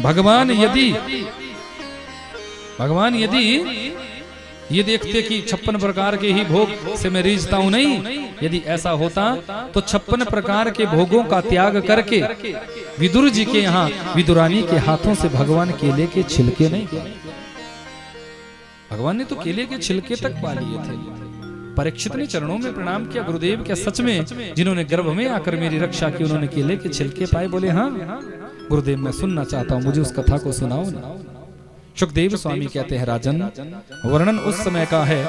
भगवान यदि ये देखते कि 56 प्रकार के ही भोग से मैं रीझता हूं नहीं, यदि ऐसा होता तो 56 प्रकार के भोगों का त्याग करके विदुर जी के यहाँ विदुरानी के हाथों से भगवान केले के छिलके नहीं खाए। भगवान ने तो केले के छिलके तक पा लिए थे। परीक्षित ने चरणों में प्रणाम किया, गुरुदेव क्या सच में जिन्होंने गर्भ में आकर मेरी रक्षा की उन्होंने केले के छिलके पाए? बोले हाँ गुरुदेव, मैं सुनना चाहता हूँ, मुझे उस कथा को सुनाओ ना। सुखदेव स्वामी कहते हैं, राजन, वर्णन उस समय का है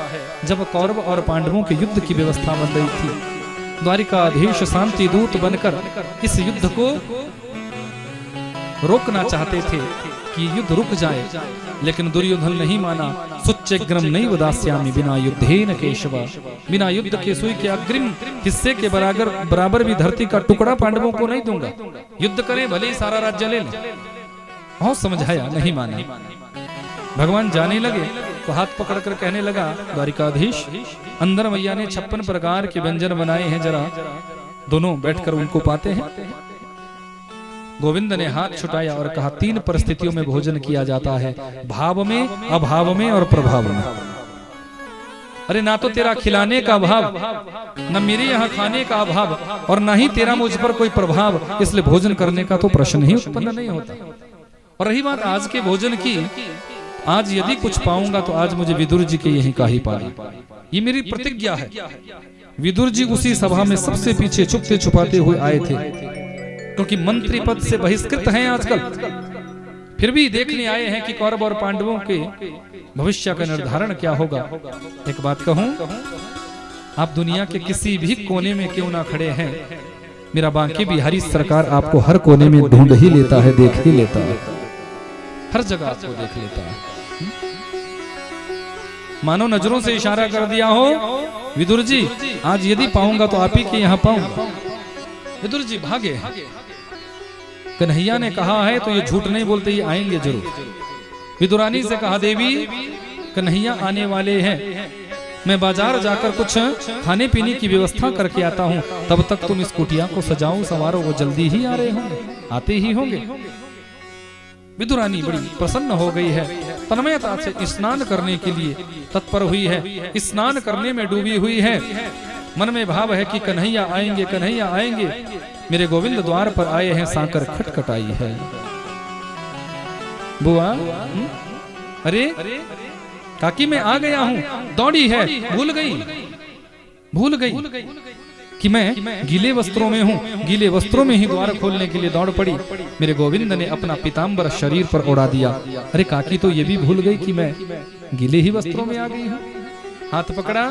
जब कौरव और पांडवों के युद्ध की व्यवस्था बन रही थी। द्वारिकाधीश शांति दूत बनकर इस युद्ध को रोकना चाहते थे कि युद्ध रुक जाए, लेकिन दुर्योधन नहीं माना। सुच्चैग्रम नैव दास्यामि बिना युद्धेन केशव, बिना युद्ध के सुई के अग्रिम हिस्से के बराबर भी धरती का टुकड़ा पांडवों को नहीं दूंगा। युद्ध करें भले ही सारा राज्य ले लें। बहुत समझाया, नहीं माना। भगवान जाने लगे तो हाथ पकड़कर कहने लगा, द्वारिकाधीश, अंदर मैया ने 56 प्रकार के व्यंजन बनाए हैं, जरा दोनों बैठकर उनको पाते हैं। गोविंद ने हाथ छुटाया और कहा, 3 परिस्थितियों में भोजन किया जाता है, भाव में, अभाव में और प्रभाव में। अरे ना तो तेरा खिलाने का अभाव, न मेरे यहाँ खाने का अभाव, और न ही तेरा मुझ पर कोई प्रभाव, इसलिए भोजन करने का तो प्रश्न ही उत्पन्न नहीं होता। और रही बात आज के भोजन की, आज यदि कुछ पाऊंगा तो आज मुझे विदुर जी के यहीं का ही पानी। ये मेरी प्रतिज्ञा है। विदुर जी उसी सभा में सबसे पीछे छुपते छुपाते हुए आए थे, क्योंकि मंत्री पद से बहिष्कृत हैं आजकल। फिर भी देखने आए हैं कि कौरव और पांडवों के भविष्य का निर्धारण क्या होगा। एक बात कहूं, आप दुनिया के किसी भी कोने में क्यों ना खड़े हैं, मेरा बांके बिहारी सरकार आपको हर कोने में ढूंढ ही लेता है, देख ही लेता है, हर जगह आपको देख लेता है। मानो नजरों से इशारा कर दिया हो, विदुर जी आज यदि पाऊंगा तो आप ही के यहाँ पाऊंगा। विदुर जी भागे। कन्हैया ने कहा है तो ये झूठ नहीं बोलते, ये आएंगे जरूर। विदुरानी से कहा, देवी कन्हैया आने वाले हैं, मैं बाजार जाकर कुछ खाने पीने की व्यवस्था करके आता हूँ, तब तक तुम इस कुटिया को सजाओ संवारो, वो जल्दी ही आ रहे होंगे, आते ही होंगे। विदुरानी बड़ी प्रसन्न हो गई है, तन्मयता से स्नान करने के लिए तत्पर हुई है, स्नान करने में डूबी हुई है। मन में भाव है कि कन्हैया आएंगे, कन्हैया आएंगे। मेरे गोविंद द्वार पर आए हैं, सांकर खटखटाई है। बुआ, अरे काकी मैं आ गया हूँ, दौड़ी है, भूल गई कि मैं गीले वस्त्रों में हूँ। गीले वस्त्रों में ही द्वार खोलने के लिए दौड़ पड़ी। मेरे गोविंद ने अपना पीताम्बर शरीर पर उड़ा दिया। अरे काकी तो ये भी भूल गई कि मैं गीले ही वस्त्रों में आ गई हूँ। हाथ पकड़ा,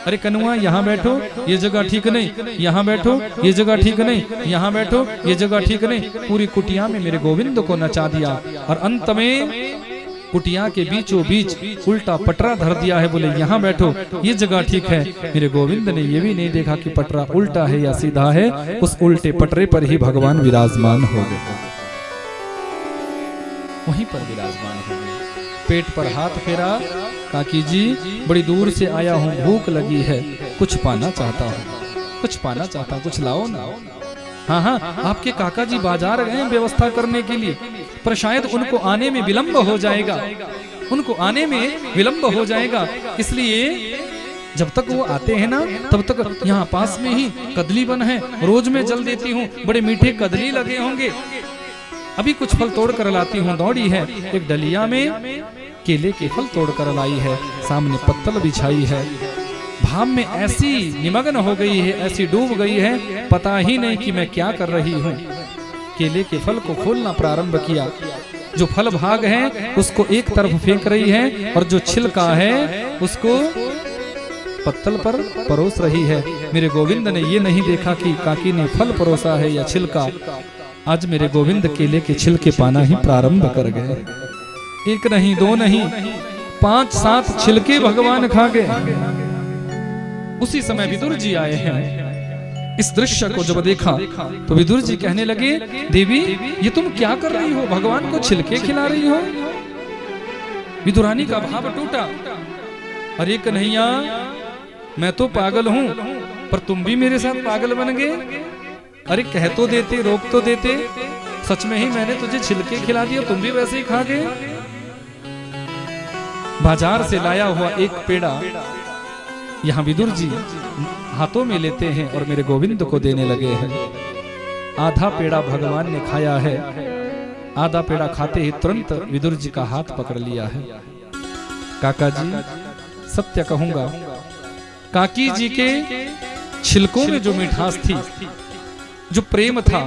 अरे कनुआ यहाँ बैठो, ये जगह ठीक नहीं, यहाँ बैठो, ये जगह ठीक नहीं, यहाँ बैठो, ये जगह ठीक नहीं। पूरी कुटिया में मेरे गोविंद को नचा दिया और अंत में कुटिया के बीचों बीच उल्टा पटरा धर दिया है। बोले यहाँ बैठो, ये जगह ठीक है। मेरे गोविंद ने ये भी नहीं देखा कि पटरा उल्टा है या सीधा है, उस उल्टे पटरे पर ही भगवान विराजमान हो गए, वहीं पर विराजमान हो गए। पेट पर हाथ फेरा, काकी जी बड़ी दूर से आया हूँ, भूख लगी है, कुछ पाना चाहता हूँ, कुछ पाना चाहता हूँ, कुछ लाओ ना। हाँ हाँ, आपके काका जी बाजार गए व्यवस्था करने के लिए, पर शायद उनको आने में विलंब हो जाएगा, उनको आने में विलंब हो जाएगा, इसलिए जब तक वो आते हैं ना तब तक यहाँ पास में ही कदली वन है, रोज मैं जल देती हूँ, बड़े मीठे कदली लगे होंगे, अभी कुछ फल तोड़ कर लाती हूँ। दौड़ी है, एक डलिया में केले के फल तोड़ कर लाई है, सामने पत्तल बिछाई है, भाव में ऐसी निमग्न हो गई है, ऐसी डूब गई है, पता ही नहीं कि मैं क्या कर रही हूँ। केले के फल को खोलना प्रारंभ किया, जो फल भाग है उसको एक तरफ फेंक रही है और जो छिलका है उसको पत्तल पर परोस रही है। मेरे गोविंद ने ये नहीं देखा कि काकी ने फल परोसा है या छिलका। आज मेरे गोविंद केले के छिलके पाना ही प्रारंभ कर गए। एक नहीं, दो नहीं, 5-7 छिलके भगवान खा गए। उसी समय विदुर जी आए हैं। इस दृश्य को जब देखा तो विदुर जी कहने लगे, देवी ये तुम क्या कर रही हो, भगवान को छिलके खिला रही हो। विदुरानी का भाव टूटा, अरे कन्हैया मैं तो पागल हूं, पर तुम भी मेरे साथ पागल बन गए। अरे कह तो देते, रोक तो देते, सच में ही मैंने तुझे छिलके खिला दिया, तुम भी वैसे ही खा गए। बाजार से लाया हुआ एक पेड़ा यहाँ विदुर जी हाथों में लेते हैं और मेरे गोविंद को देने लगे हैं। आधा पेड़ा भगवान ने खाया है, आधा पेड़ा खाते ही तुरंत विदुर जी का हाथ पकड़ लिया है। काका जी सत्य कहूंगा, काकी जी के छिलकों में जो मिठास थी, जो प्रेम था,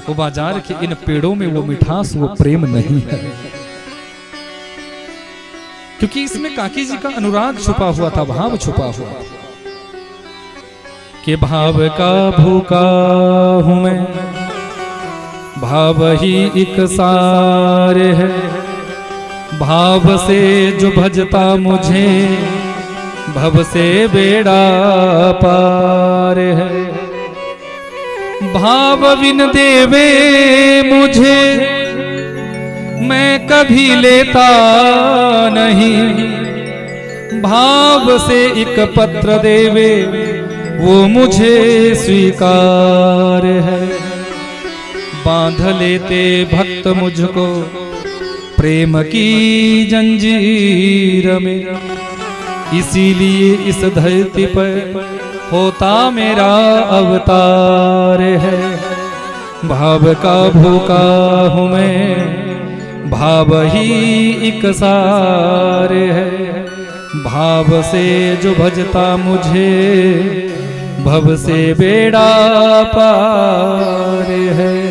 वो बाजार के इन पेड़ों में वो मिठास, वो प्रेम नहीं है। क्योंकि इसमें काकी जी का अनुराग छुपा हुआ था, भाव छुपा हुआ था कि भाव का भूखा हूं मैं, भाव ही एक सार है, भाव से जो भजता मुझे भव से बेड़ा पार है। भाव बिन देवे मुझे मैं कभी लेता नहीं, भाव से एक पत्र देवे वो मुझे स्वीकार है। बांध लेते भक्त मुझको प्रेम की जंजीर में, इसीलिए इस धरती पर होता मेरा अवतार है। भाव का भूखा हूँ मैं, भाव ही एक सार है, भाव से जो भजता मुझे भव से बेड़ा पार है।